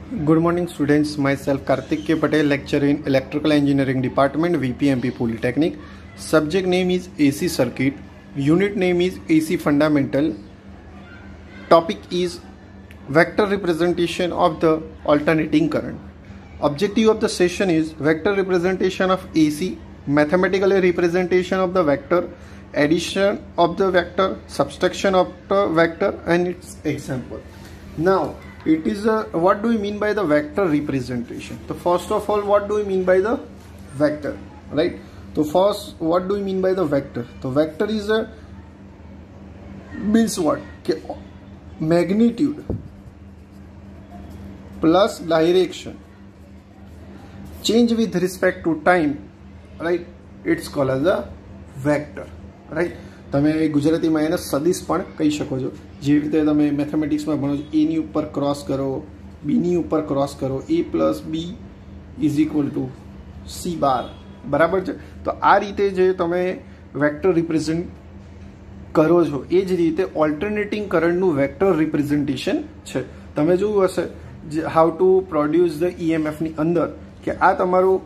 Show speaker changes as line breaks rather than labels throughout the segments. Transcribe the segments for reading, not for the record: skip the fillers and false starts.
Good morning students, myself Karthik K. Patel, lecturer in Electrical Engineering Department, VPMP Polytechnic. Subject name is AC Circuit, unit name is AC Fundamental. Topic is vector representation of the alternating current. Objective of the session is vector representation of AC, mathematical representation of the vector, addition of the vector, subtraction of the vector and its example. Now, it is what do we mean by the vector representation? So first of all, what do we mean by the vector, right? So first, what do we mean by the vector? The vector is a means what? Okay, magnitude plus direction change with respect to time, right? It's called as a vector, right? તમે ગુજરાતીમાં એને સદિશ પણ કહી શકો છો. જેવી રીતે તમે મેથેમેટિક્સમાં ભણો છો, એની ઉપર ક્રોસ કરો, બીની ઉપર ક્રોસ કરો, a plus b is equal to c bar, બરાબર છે? તો આ રીતે જે તમે વેક્ટર રિપ્રેઝેન્ટ કરો છો એ જ રીતે ઓલ્ટરનેટિંગ કરંટનું વેક્ટર રિપ્રેઝેન્ટેશન છે. તમે જોયું હશે હાઉ ટુ પ્રોડ્યુસ ધ ઇએમએફની અંદર કે આ તમારું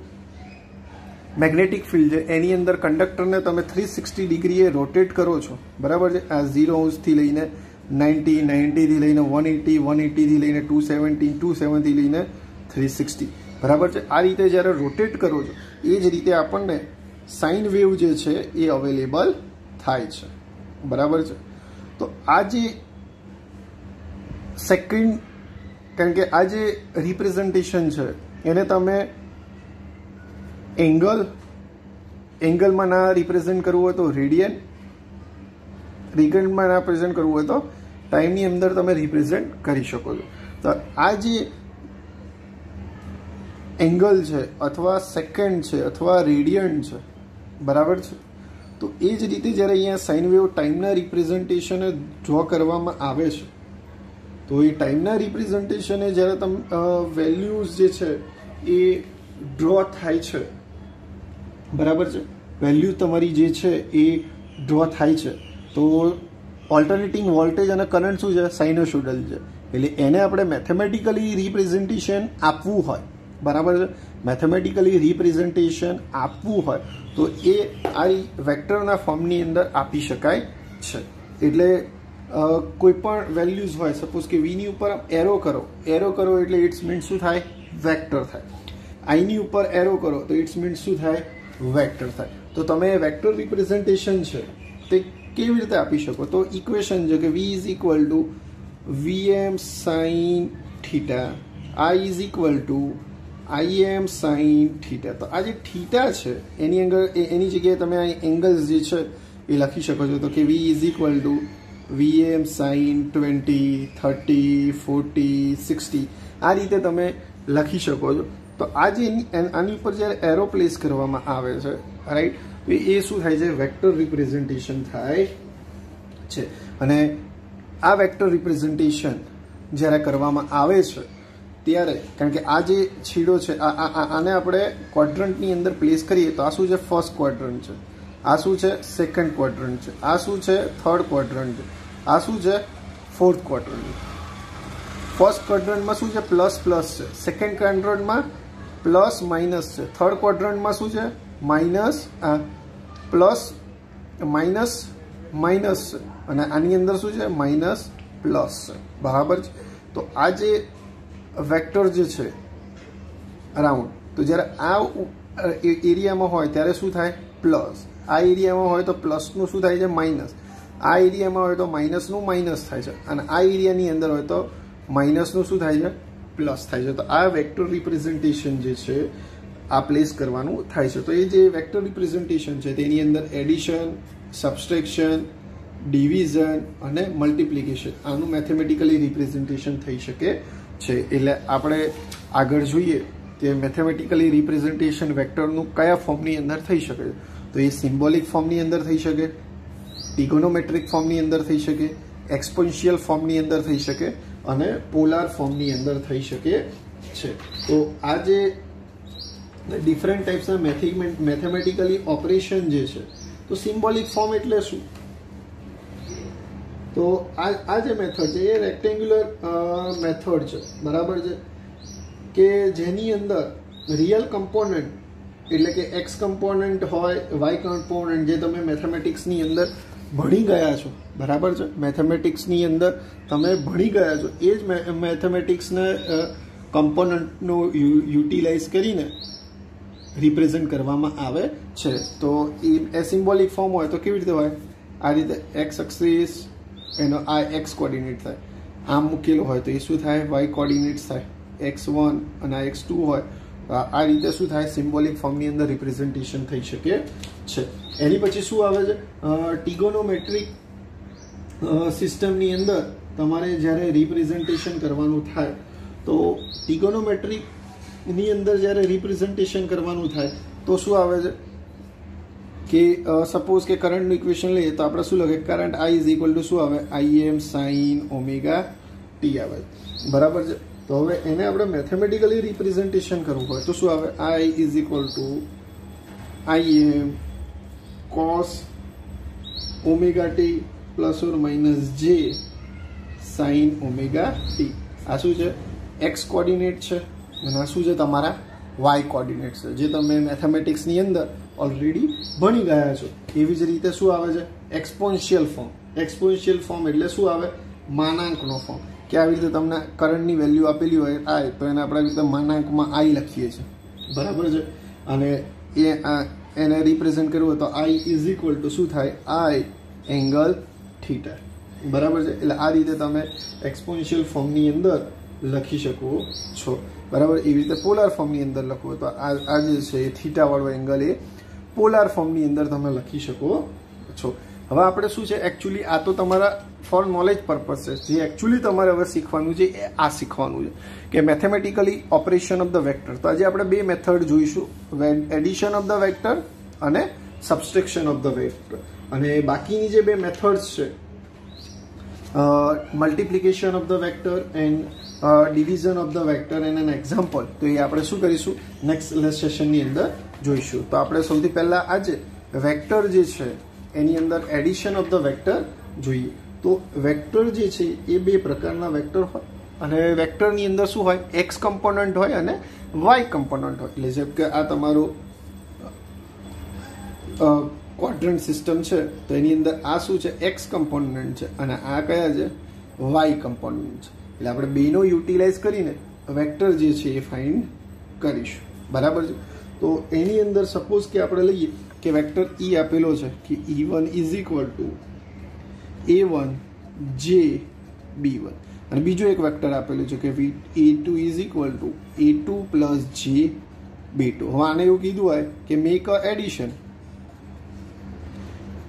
મેગ્નેટિક ફિલ્ડ છે, એની અંદર કંડક્ટરને તમે 360 ડિગ્રીએ રોટેટ કરો છો, બરાબર છે? આ 0 અંશથી લઈને 90, 90થી લઈને 180, 180થી લઈને 270, 270થી લઈને 360, બરાબર છે? આ રીતે જ્યારે રોટેટ કરો છો એ જ રીતે આપણને સાઇન વેવ જે છે એ અવેલેબલ થાય છે, બરાબર છે? તો આ જે સેકન્ડ, કારણ કે આ જે રિપ્રેઝન્ટેશન છે એને તમે એંગલમાં ના રિપ્રેઝેન્ટ કરવું હોય તો રેડિયનમાં ના પ્રેઝન્ટ કરવું હોય તો ટાઈમની અંદર તમે રિપ્રેઝેન્ટ કરી શકો છો. તો આ જે એંગલ છે અથવા સેકન્ડ છે અથવા રેડિયન છે, બરાબર છે? તો એ જ રીતે જ્યારે અહીંયા સાઇન વેવ ટાઈમના રિપ્રેઝન્ટેશન ડ્રો કરવામાં આવે છે તો એ ટાઈમના રિપ્રેઝન્ટેશને જ્યારે તમે વેલ્યુઝ જે છે એ ડ્રો થાય છે, બરાબર છે? વેલ્યુ તમારી જે છે એ ડ્રો થાય છે તો ઓલ્ટરનેટિંગ વોલ્ટેજ અને કરંટ શું છે? સાઇનોસોઇડલ છે. એટલે એને આપણે મેથેમેટિકલી રિપ્રેઝન્ટેશન આપવું હોય, બરાબર છે? મેથેમેટિકલી રિપ્રેઝન્ટેશન આપવું હોય તો એ આ વેક્ટરના ફોર્મની અંદર આપી શકાય છે. એટલે કોઈ પણ વેલ્યુઝ હોય, સપોઝ કે વીની ઉપર એરો કરો એટલે ઇટ્સ મીન્સ શું થાય? વેક્ટર થાય. આઈની ઉપર એરો કરો તો ઇટ્સ મીન્સ શું થાય? વેક્ટર થાય. તો તમે વેક્ટર રિપ્રેઝન્ટેશન છે તે કેવી રીતે આપી શકો? તો ઇક્વેશન છે કે v is equal two vm sin theta, i is equal two im sin theta. તો આ જે થીટા છે એની જગ્યાએ તમે આ એંગલ્સ જે છે એ લખી શકો છો. તો કે v is equal two vm sin 20, 30, 40, 60 આ રીતે તમે લખી શકો છો. તો આ જે આની ઉપર જ્યારે એરો પ્લેસ કરવામાં આવે છે, રાઈટ, તો એ શું થાય છે? વેક્ટર રિપ્રેઝન્ટેશન થાય છે. અને આ વેક્ટર રિપ્રેઝન્ટેશન જ્યારે કરવામાં આવે છે ત્યારે, કારણ કે આ જે છેડો છે આને આપણે ક્વોડ્રન્ટની અંદર પ્લેસ કરીએ તો આ શું છે? ફર્સ્ટ ક્વોડ્રન્ટ છે. આ શું છે? સેકન્ડ ક્વોડ્રન્ટ છે. આ શું છે? થર્ડ ક્વોડ્રન્ટ છે. આ શું છે? ફોર્થ ક્વોડ્રન્ટ છે. ફર્સ્ટ ક્વોડ્રન્ટમાં શું છે? પ્લસ પ્લસ છે. સેકન્ડ ક્વોડ્રન્ટમાં પ્લસ માઇનસ છે. થર્ડ ક્વોડ્રન્ટમાં શું છે? માઇનસ પ્લસ માઇનસ માઇનસ છે. અને આની અંદર શું છે? માઇનસ પ્લસ છે, બરાબર છે? તો આ જે વેક્ટર જે છે અરાઉન્ડ, તો જ્યારે આ એરિયામાં હોય ત્યારે શું થાય? પ્લસ. આ એરિયામાં હોય તો પ્લસનું શું થાય છે? માઇનસ. આ એરિયામાં હોય તો માઇનસનું માઇનસ થાય છે. અને આ એરિયાની અંદર હોય તો માઇનસનું શું થાય છે? પ્લસ થાય છે. તો આ વેક્ટર રિપ્રેઝન્ટેશન જે છે આ પ્લેસ કરવાનું થાય છે. તો એ જે વેક્ટર રિપ્રેઝન્ટેશન છે તેની અંદર એડિશન, સબસ્ટ્રેક્શન, ડિવિઝન અને મલ્ટિપ્લિકેશન આનું મેથેમેટિકલી રિપ્રેઝન્ટેશન થઈ શકે છે. એટલે આપણે આગળ જોઈએ કે મેથેમેટિકલી રિપ્રેઝન્ટેશન વેક્ટરનું કયા ફોર્મની અંદર થઈ શકે છે. તો એ સિમ્બોલિક ફોર્મની અંદર થઈ શકે, ટ્રિગોનોમેટ્રિક ફોર્મની અંદર થઈ શકે, એક્સપોન્શિયલ ફોર્મની અંદર થઈ શકે અને પોલાર ફોર્મની અંદર થઈ શકે છે. તો આ જે ડિફરન્ટ ટાઈપ્સના મેથેમેટિકલી ઓપરેશન જે છે, તો સિમ્બોલિક ફોર્મ એટલે શું? તો આ જે મેથડ છે એ રેક્ટેન્ગ્યુલર મેથડ છે, બરાબર છે? કે જેની અંદર રિયલ કમ્પોનન્ટ એટલે કે એક્સ કમ્પોનન્ટ હોય, વાય કમ્પોનન્ટ, જે તમે મેથેમેટિક્સની અંદર ભણી ગયા છો, બરાબર છે, મેથેમેટિક્સની અંદર તમે ભણી ગયા છો, એ જ મેથેમેટિક્સને કમ્પોનન્ટનો યુટિલાઇઝ કરીને રિપ્રેઝન્ટ કરવામાં આવે છે. તો એ સિમ્બોલિક ફોર્મ હોય તો કેવી રીતે હોય? આ રીતે એક્સ એક્સિસ એનો આ એક્સ કોર્ડિનેટ થાય, આમ મૂકેલો હોય તો એ શું થાય? વાય કોર્ડિનેટ્સ થાય. x1 અને આ x2 હોય આ રીતે શું થાય? સિમ્બોલિક ફોર્મની અંદર રિપ્રેઝન્ટેશન થઈ શકે છે. એની પછી શું આવે છે? ટિગોનોમેટ્રિક સિસ્ટમની અંદર તમારે જ્યારે રિપ્રેઝન્ટેશન કરવાનું થાય તો ટિગોનોમેટ્રિકની અંદર જ્યારે રિપ્રેઝન્ટેશન કરવાનું થાય તો શું આવે છે કે સપોઝ કે કરંટનું ઇક્વેશન લઈએ તો આપણે શું લખીએ? Current I is equal two શું આવે? Im સાઇન ઓમેગા ટી આવે, બરાબર છે. તો હવે એને આપણે મેથેમેટિકલી રિપ્રેઝન્ટેશન કરવું હોય તો શું આવે? I is equal two Im cos omega T plus or minus જે સાઇન ઓમેગા ટી. આ શું છે? એક્સ કોર્ડિનેટ છે અને આ શું છે? તમારા વાય કોર્ડિનેટ છે, જે તમે મેથેમેટિક્સની અંદર ઓલરેડી ભણી ગયા છો. એવી જ રીતે શું આવે છે? Exponential form. એક્સપોન્શિયલ ફોર્મ એટલે શું આવે? માનાંકનો ફોર્મ. કે આવી રીતે તમને કરંટની વેલ્યુ આપેલી હોય આઈ, તો એને આપણે રીતે માનાંકમાં આઈ લખીએ છીએ, બરાબર છે. અને એને રિપ્રેઝન્ટ કરવું હોય તો આઈ ઇઝ ઇક્વલ ટુ શું થાય? આઈ એંગલ થીટા, બરાબર છે. એટલે આ રીતે તમે એક્સપોન્શિયલ ફોર્મની અંદર લખી શકો છો, બરાબર. એવી રીતે પોલાર ફોર્મની અંદર લખવું તો આ જે છે એ થીટાવાળો એંગલ એ પોલાર ફોર્મની અંદર તમે લખી શકો છો. હવે આપણે શું છે એકચ્યુઅલી આ તો તમારા ફોર નોલેજ પર્પઝ છે. જે એકચ્યુઅલી તમારે હવે શીખવાનું છે એ આ શીખવાનું છે કે mathematically operation of the vector. તો આજે આપણે બે મેથડ જોઈશું, એડિશન ઓફ ધ વેક્ટર અને સબસ્ટ્રેક્શન ઓફ ધ વેક્ટર. અને બાકીની જે બે મેથડ્સ છે, multiplication of the vector and division of the vector and an example, તો એ આપણે શું કરીશું? નેક્સ્ટ સેશનની અંદર જોઈશું. તો આપણે સૌથી પહેલા આજે વેક્ટર જે છે એની અંદર એડિશન ઓફ ધ વેક્ટર જોઈએ. તો વેક્ટર જે છે એ બે પ્રકારના વેક્ટર હોય અને વેક્ટરની અંદર શું હોય? એક્સ કમ્પોનન્ટ હોય અને વાય કમ્પોનન્ટ હોય. એટલે જેમ કે આ તમારો ક્વોડ્રન્ટ સિસ્ટમ છે તો એની અંદર આ શું છે? એક્સ કમ્પોનન્ટ છે અને આ કયા છે? વાય કમ્પોનન્ટ છે. એટલે આપણે બેનો યુટિલાઇઝ કરીને વેક્ટર જે છે એ ફાઇન્ડ કરીશું, બરાબર છે. તો એની અંદર સપોઝ કે આપણે લઈએ કે વેક્ટર ઈ આપેલો છે કે E1 is equal two A1 જે B1 અને બીજો એક વેક્ટર આપેલું છે કે A2 is equal two A2 plus જે B2. હવે આને એવું કીધું હોય કે મેક અ એડિશન,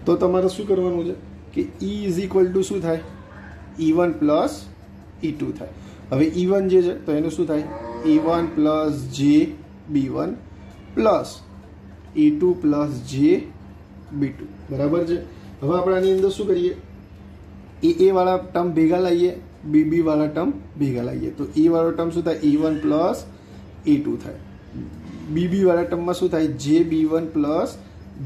તો તમારે શું કરવાનું છે કે E ઇઝ ઇક્વલ ટુ શું થાય? E1 પ્લસ E2 થાય. હવે E1 જે છે તો એનું શું થાય? A1 પ્લસ જે B1 પ્લસ A2 પ્લસ જે B2, બરાબર છે. હવે આપણે આની અંદર શું કરીએ? એ વાળા ટર્મ ભેગા લાવીએ, બી વાળા ટર્મ ભેગા લાવીએ. તો એ વાળો ટર્મ શું થાય? A1 પ્લસ A2 થાય. બી વાળા ટર્મમાં શું થાય? જે B1 પ્લસ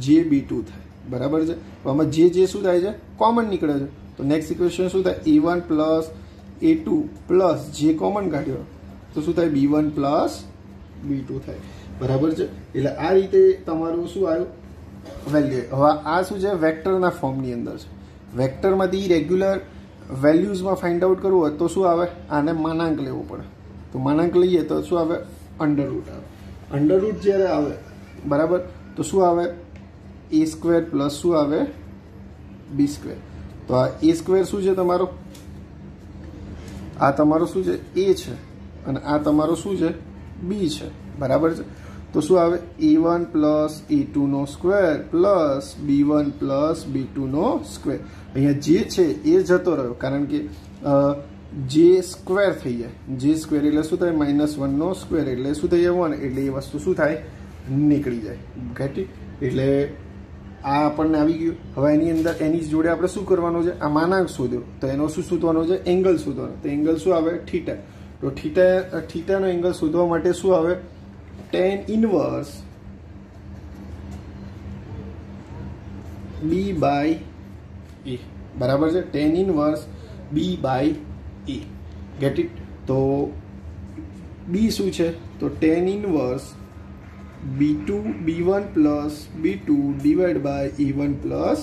જે B2 થાય, બરાબર છે. આમાં જે શું થાય છે? કોમન નીકળે છે. તો નેક્સ્ટ ઇક્વેશન શું થાય? A1 પ્લસ A2 પ્લસ જે કોમન કાઢ્યો તો શું થાય? B1 પ્લસ B2 થાય, બરાબર છે. એટલે આ રીતે તમારું શું આવ્યું? વેલ્યુ. હવે આ શું છે? વેક્ટરના ફોર્મની અંદર છે. વેક્ટરમાંથી રેગ્યુલર વેલ્યુઝમાં ફાઇન્ડ આઉટ કરવું હોય તો શું આવે? આને માનાંક લેવો પડે. તો માનાંક લઈએ તો શું આવે? અંડરરૂટ આવે. અંડરરૂટ જ્યારે આવે, બરાબર, તો શું આવે? A સ્ક્વેર પ્લસ શું આવે? B square. તો આ A સ્ક્વેર શું છે તમારો? આ તમારો શું છે? A છે અને આ તમારો શું છે? B છે, બરાબર છે. તો શું આવે? A1 પ્લસ A2 નો square plus B1 plus B2 નો સ્ક્વેર. અહીંયા જે છે એ જતો રહ્યો કારણ કે જે સ્ક્વેર થઈ જાય. જે સ્ક્વેર એટલે શું થાય? -1 નો સ્ક્વેર એટલે શું થઈ જાય? 1. એટલે એ વસ્તુ શું થાય? નીકળી જાય. ઠીક. એટલે આ આપણને આવી ગયું. હવે એની અંદર એની જોડે આપણે શું કરવાનું છે? આ માનાંક શોધ્યો તો એનો શું શોધવાનો છે? એંગલ શોધવાનો. તો એંગલ શું આવે? થીટા. તો થીટાનો એંગલ શોધવા માટે શું આવે? tan inverse B by A, બરાબર છે. tan inverse B by A, get it. તો બી શું છે તો tan inverse b2 b1 plus b2 divide by a1 plus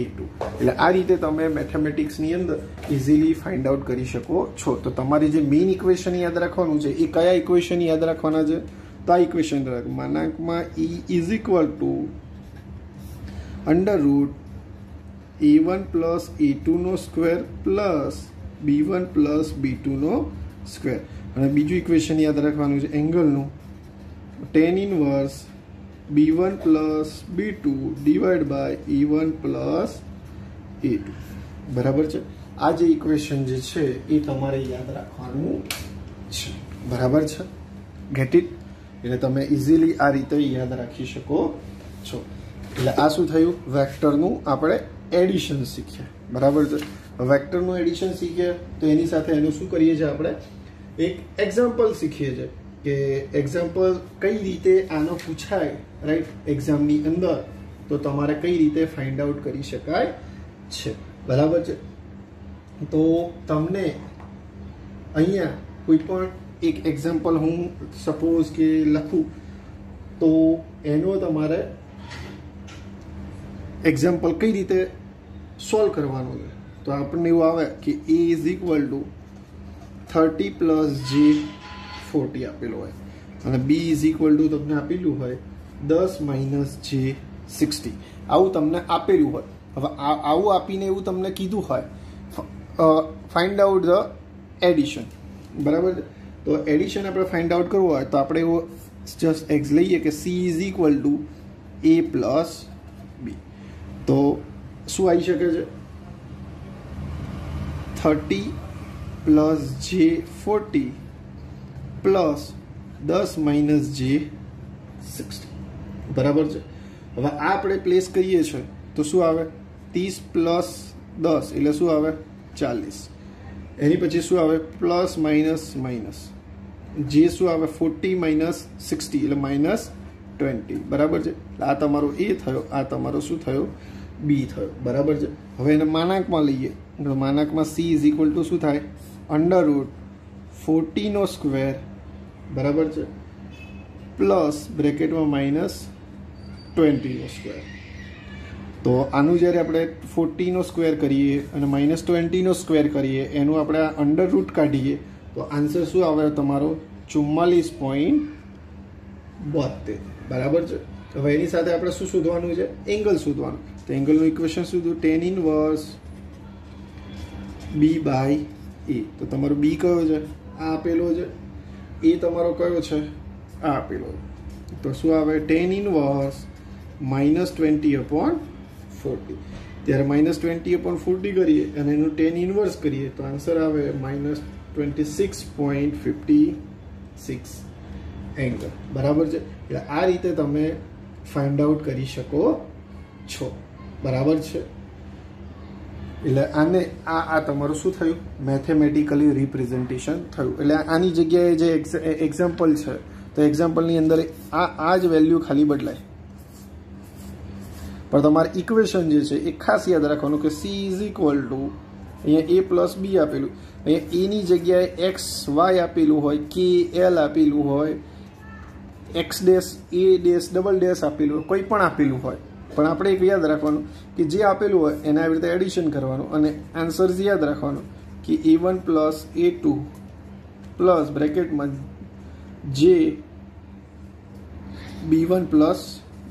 a2. એટલે આ રીતે તમે મેથેમેટિક્સની અંદર ઇઝીલી ફાઇન્ડ આઉટ કરી શકો છો. તો તમારી જે મેઇન ઇક્વેશન યાદ રાખવાનું છે એ કયા ઇક્વેશન યાદ રાખવાના છે તો આ ઇક્વેશન માનાંકમાં e is equal to under root a1 plus a2 નો square plus b1 plus b2 નો સ્ક્વેર. અને બીજું ઇક્વેશન યાદ રાખવાનું છે એંગલનું tan inverse b1 plus b2 divide by e1 plus a2. બરાબર છે. આ જે ઇક્વેશન જે છે એ તમારે યાદ રાખવાનું છે. બરાબર છે. Get it. એટલે તમે ઇઝીલી આ રીતે યાદ રાખી શકો છો. એટલે આ શું થયું વેક્ટરનું આપણે એડિશન શીખ્યા. બરાબર છે. વેક્ટરનું એડિશન શીખ્યા તો એની સાથે એનું શું કરીએ છીએ આપણે એક એક્ઝામ્પલ શીખીએ છીએ કે એક્ઝામ્પલ કઈ રીતે આનો પૂછાય રાઈટ એક્ઝામની અંદર તો તમારે કઈ રીતે ફાઇન્ડ આઉટ કરી શકાય છે. બરાબર છે. તો તમને અહીંયા કોઈ પણ એક એક્ઝામ્પલ હું સપોઝ કે લખું તો એનો તમારે એક્ઝામ્પલ કઈ રીતે સોલ્વ કરવાનું છે તો આપણને એવું આવે કે a is equal two 30 plus j40 આપેલું હોય અને b ઇઝ ઇક્વલ ટુ તમને આપેલું હોય 10 માઇનસ j60. આવું તમને આપેલું હોય. હવે આવું આપીને એવું તમને કીધું હોય ફાઇન્ડ આઉટ ધ એડિશન. બરાબર. તો એડિશન આપણે ફાઇન્ડ આઉટ કરવું હોય તો આપણે એવો જસ્ટ એક્સ લઈએ કે c is equal two a plus b. તો શું આવી શકે છે 30 plus j40 plus 10 minus j60. બરાબર છે. હવે આ આપણે પ્લેસ કરીએ છીએ તો શું આવે 30 પ્લસ 10 એટલે શું આવે 40. એની પછી શું આવે પ્લસ માઇનસ માઇનસ જે શું આવે 40 માઇનસ 60 એટલે માઇનસ 20. બરાબર છે. આ તમારો a થયો આ તમારો શું થયો b થયો. બરાબર છે. હવે એને માનાંકમાં લઈએ તો માનાંકમાં c ઇઝ ઇક્વલ ટુ શું થાય અંડર રૂટ 40 નો સ્ક્વેર. બરાબર છે. પ્લસ બ્રેકેટમાં માઇનસ 20 નો સ્ક્વેર. તો આનું જ્યારે આપણે 40 નો સ્ક્વેર કરીએ અને માઇનસ 20 નો સ્ક્વેર કરીએ એનું આપણે અંડર રૂટ કાઢીએ તો આન્સર શું આવે તમારો 44.72. બરાબર છે. હવે એની સાથે આપણે શું શોધવાનું છે એંગલ શોધવાનું. તો એંગલનું ઇક્વેશન શું tan inverse b by a. તો તમારો b કયો છે આ આપેલો છે. a તમારો કયો છે આ આપેલો છે. તો શું આવે tan ઇનવર્સ -20/40. ત્યારે -20/40 કરીએ અને એનું tan ઇનવર્સ કરીએ તો આન્સર આવે -26.56 એંગલ. બરાબર છે. એટલે આ રીતે તમે ફાઇન્ડ આઉટ કરી શકો છો. બરાબર છે. એટલે આને આ તમારું શું થયું મેથેમેટિકલી રિપ્રેઝન્ટેશન થયું. એટલે આની જગ્યાએ જે એક્ઝામ્પલ છે તો એક્ઝામ્પલની અંદર આ જ વેલ્યુ ખાલી બદલાય પણ તમારે ઇક્વેશન જે છે એ ખાસ યાદ રાખવાનું કે c ઇઝ ઇક્વલ ટુ અહીંયા a પ્લસ b આપેલું અહીંયા એની જગ્યાએ x y આપેલું હોય કે l આપેલું હોય x dash a dash double dash આપેલું હોય કોઈ પણ આપેલું હોય પણ આપણે એક યાદ રાખવાનું કે જે આપેલું હોય એને આવી રીતે એડિશન કરવાનું અને આન્સર યાદ રાખવાનું કે a1 પ્લસ a2 પ્લસ બ્રેકેટમાં જે b1 પ્લસ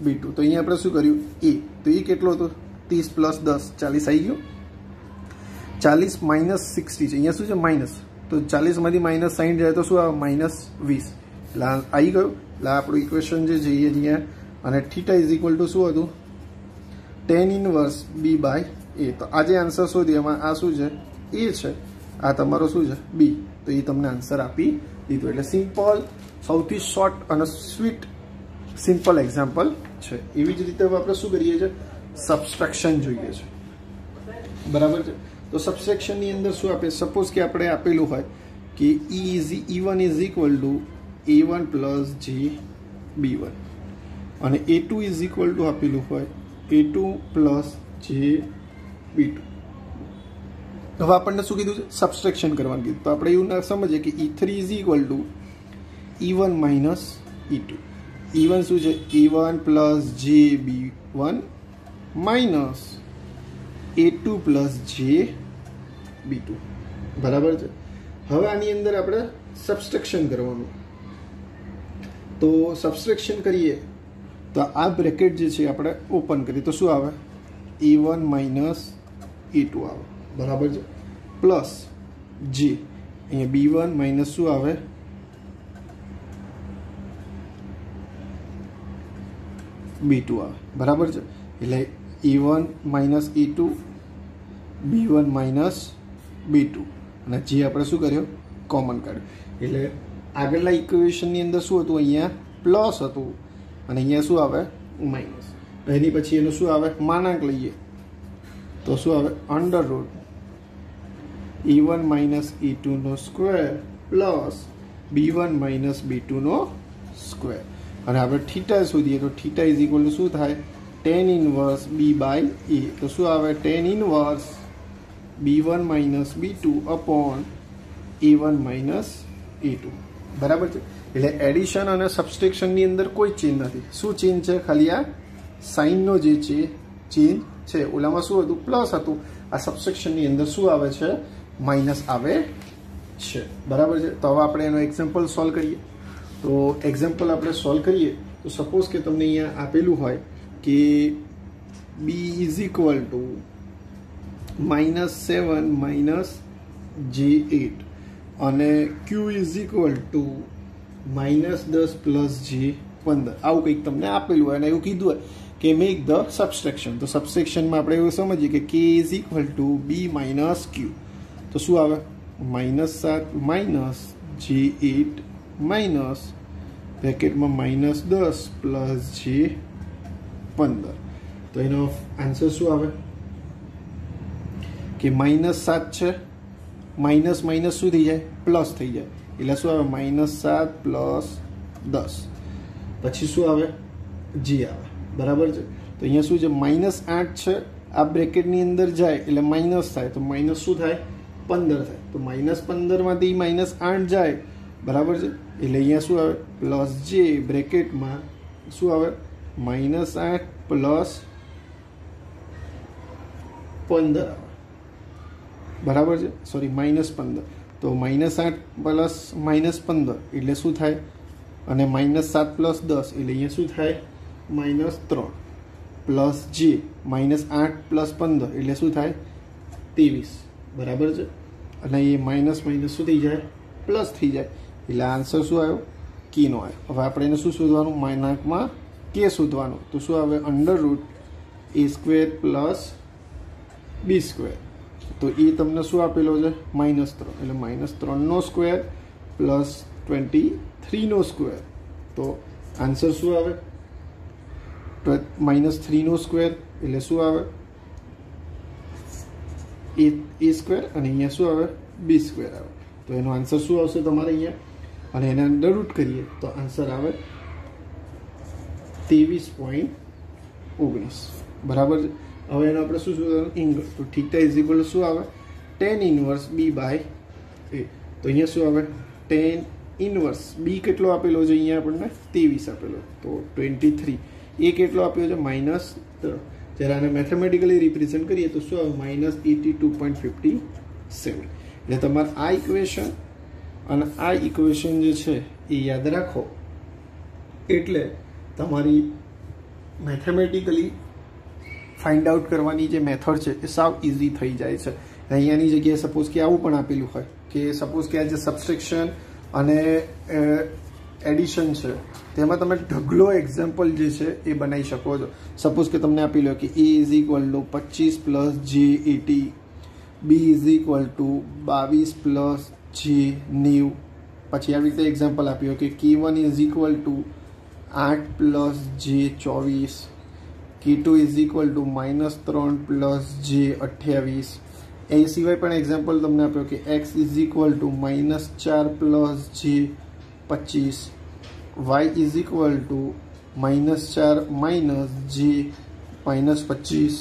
b2. તો અહીંયા આપણે શું કર્યું a તો એ કેટલો હતો 30 પ્લસ 10 40 આવી ગયો. 40 માઇનસ 60 છે અહીંયા શું છે માઇનસ તો 40 માંથી માઇનસ 60 જાય તો શું આવે -20 એટલે આવી ગયું. એટલે આપણું ઇક્વેશન જે છે અહીંયા અને થીટા ઇઝ ઇક્વલ ટુ શું હતું tan inverse b by a. તો આ જે આન્સર શોધ્યો એમાં આ શું છે a છે આ તમારો શું છે b. તો એ તમને આન્સર આપી દીધું. એટલે સિમ્પલ સૌથી શોર્ટ અને સ્વીટ સિમ્પલ એક્ઝામ્પલ છે. એવી જ રીતે આપણે શું કરીએ છીએ સબસ્ટ્રેક્શન જોઈએ છે. બરાબર છે. તો સબસ્ટ્રેક્શનની અંદર શું આપે સપોઝ કે આપણે આપેલું હોય કે e1 is equal two a1 plus jb1 અને a2 ઇઝ ઇક્વલ ટુ આપેલું હોય a2 પ્લસ jb2. હવે આપણને શું કીધું છે સબસ્ટ્રેક્શન કરવાનું કીધું. તો આપણે એવું ના સમજીએ કે e3 is equal two E1 minus E2. E1 શું છે? E1 પ્લસ જે B1 માઇનસ A2 પ્લસ જે B2. બરાબર છે. હવે આની અંદર આપણે સબસ્ટ્રેક્શન કરવાનું. તો સબસ્ટ્રેક્શન કરીએ તો આ બ્રેકેટ જે છે આપણે ઓપન કરીએ તો શું આવે? E1 માઇનસ E2 આવે. બરાબર છે. પ્લસ જે અહીંયા B1 માઇનસ શું આવે? B2 આવે. બરાબર છે. એટલે E1 minus E2, B1 minus B2 અને જે આપણે શું કર્યો? કોમન કાઢ્યું. એટલે આગળના ઇક્વેશનની અંદર શું હતું? અહીંયા પ્લસ હતું અને અહીંયા શું આવે? માઇનસ. એની પછી એનું શું આવે? માનાંક લઈએ તો શું આવે? Under root E1 minus E2 નો square plus B1 minus B2 નો સ્ક્વેર. અને આપણે થીટા શોધીએ તો થીટા ઇઝ ઇક્વલ ટુ શું થાય? tan inverse B by A. તો શું આવે? tan inverse B1 minus B2 upon A1 minus A2. બરાબર છે. એટલે એડિશન અને સબસ્ટ્રેક્શનની અંદર કોઈ ચેન્જ નથી. શું ચેન્જ છે? ખાલી આ સાઇનનો જે છે ચેન્જ છે. ઓલામાં શું હતું? પ્લસ હતું. આ સબસ્ટ્રેક્શનની અંદર શું આવે છે? માઇનસ આવે છે. બરાબર છે. તો હવે આપણે એનો એક્ઝામ્પલ સોલ્વ કરીએ. તો એક્ઝામ્પલ આપણે સોલ્વ કરીએ તો સપોઝ કે તમને અહીંયા આપેલું હોય કે B is equal two -7 minus J8 અને Q is equal two -10 plus J15. આવું કંઈક તમને આપેલું હોય અને એવું કીધું હોય કે મેક ધ સબસ્ટ્રેક્શન. તો સબસ્ટ્રેક્શનમાં આપણે એવું સમજીએ કે K is equal two B minus Q. તો શું આવે? -7 minus J8 minus બ્રેકેટમાં -10 plus J15. તો એનો આન્સર શું આવે? કે -7 છે, માઇનસ માઇનસ શું થઈ જાય? પ્લસ થઈ જાય. એટલે શું આવે? -7 પ્લસ 10. પછી શું આવે? J આવે. બરાબર છે. તો અહીંયા શું છે? -8 છે. આ બ્રેકેટની અંદર જાય એટલે માઇનસ થાય તો માઇનસ શું થાય? 15 થાય. તો -15 માંથી -8 જાય. બરાબર છે. એટલે અહીંયા શું આવે? પ્લસ J બ્રેકેટમાં શું આવે? -8 પ્લસ 15 આવે. બરાબર છે. સોરી -15. તો -8 પ્લસ -15 એટલે શું થાય? અને -7 પ્લસ 10 એટલે અહીંયા શું થાય? -3 પ્લસ J -8 પ્લસ 15 એટલે શું થાય? 23. બરાબર છે. અને એ માઇનસ માઇનસ શું થઈ જાય? પ્લસ થઈ જાય. એટલે આન્સર શું આવ્યો? K નો આવ્યો. હવે આપણે એને શું શોધવાનું? માનાંકમાં K શોધવાનું. તો શું આવે? Under route A square plus B square. તો એ તમને શું આપેલો છે? -3. એટલે -3 નો સ્ક્વેર પ્લસ 23 નો સ્ક્વેર. તો આન્સર શું આવે? -3 નો સ્ક્વેર એટલે શું આવે? A સ્ક્વેર અને અહીંયા શું આવે? B સ્ક્વેર આવે. તો એનો આન્સર શું આવશે તમારે અહીંયા? અને એને અંડર રૂટ કરીએ તો આન્સર આવે 23.19. બરાબર છે. હવે એનો આપણે શું શોધવાનું? એંગલ. તો થીટા ઇઝ ઇક્વલ ટુ શું આવે? tan inverse B by A. તો અહીંયા શું આવે? tan ઇનવર્સ B કેટલો આપેલો છે? અહીંયા આપણને 23 આપેલો. તો 23. એ કેટલો આપ્યો છે? -3. જ્યારે આને મેથેમેટિકલી રિપ્રેઝેન્ટ કરીએ તો શું આવે? -82.57. એટલે તમારે આ ઇક્વેશન અને આ ઇક્વેશન જે છે એ યાદ રાખો એટલે તમારી મેથેમેટિકલી ફાઇન્ડ આઉટ કરવાની જે મેથડ છે એ સાવ ઇઝી થઈ જાય છે. અહીંયાની જગ્યાએ સપોઝ કે આવું પણ આપેલું હોય કે સપોઝ કે આ જે સબસ્ટ્રેક્શન અને એડિશન છે તેમાં તમે ઢગલો એક્ઝામ્પલ જે છે એ બનાવી શકો છો. સપોઝ કે તમને આપેલું હોય કે A is equal two 25 plus J80, B is equal two 22 plus J90. પછી આવી રીતે એક્ઝામ્પલ આપ્યું કે K1 is equal two 8 plus J24, K2 is equal two -3 plus J28. એ સિવાય પણ એક્ઝામ્પલ તમને આપ્યો કે X is equal two -4 plus J25, Y is equal two -4 minus J -25.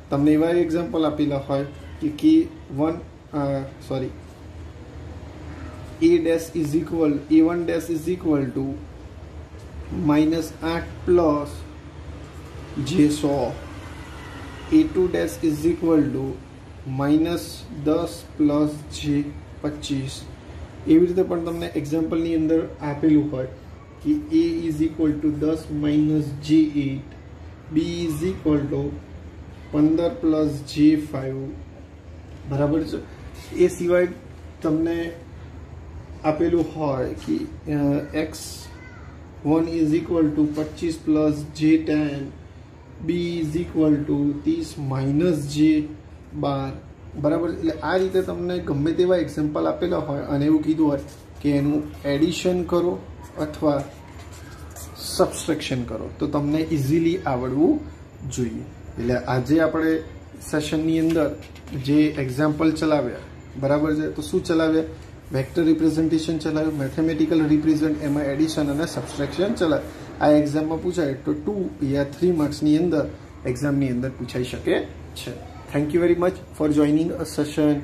તમને એવા એક્ઝામ્પલ આપેલા હોય કે a dash is equal a1 dash is equal to -8 plus j100, a2 dash is equal to -10 plus j25. એવી રીતે પણ તમને એક્ઝામ્પલની અંદર આપેલું હોય કે a is equal to 10 minus j8, b is equal to 15 plus j5, બરાબર છે. એ સિવાય તમને આપેલું હોય કે x1 is equal to 25 plus j10, b is equal to 30 minus j12, બરાબર. એટલે આ રીતે તમને ગમે તેવા એક્ઝામ્પલ આપેલા હોય અને એવું કીધું હોય કે એનું એડિશન કરો અથવા સબસ્ટ્રેક્શન કરો તો તમને ઇઝીલી આવડવું જોઈએ. એટલે આજે આપણે સેશનની અંદર જે એક્ઝામ્પલ ચલાવ્યા, બરાબર છે, તો શું ચલાવ્યા? વેક્ટર રિપ્રેઝન્ટેશન ચલાવ્યું, મેથેમેટિકલ રિપ્રેઝન્ટ, એમાં એડિશન અને સબસ્ટ્રેક્શન ચલાવ્યું. આ એક્ઝામમાં પૂછાય તો 2 યા 3 માર્ક્સની અંદર એક્ઝામની અંદર પૂછાઈ શકે છે. Thank you very much for joining a session.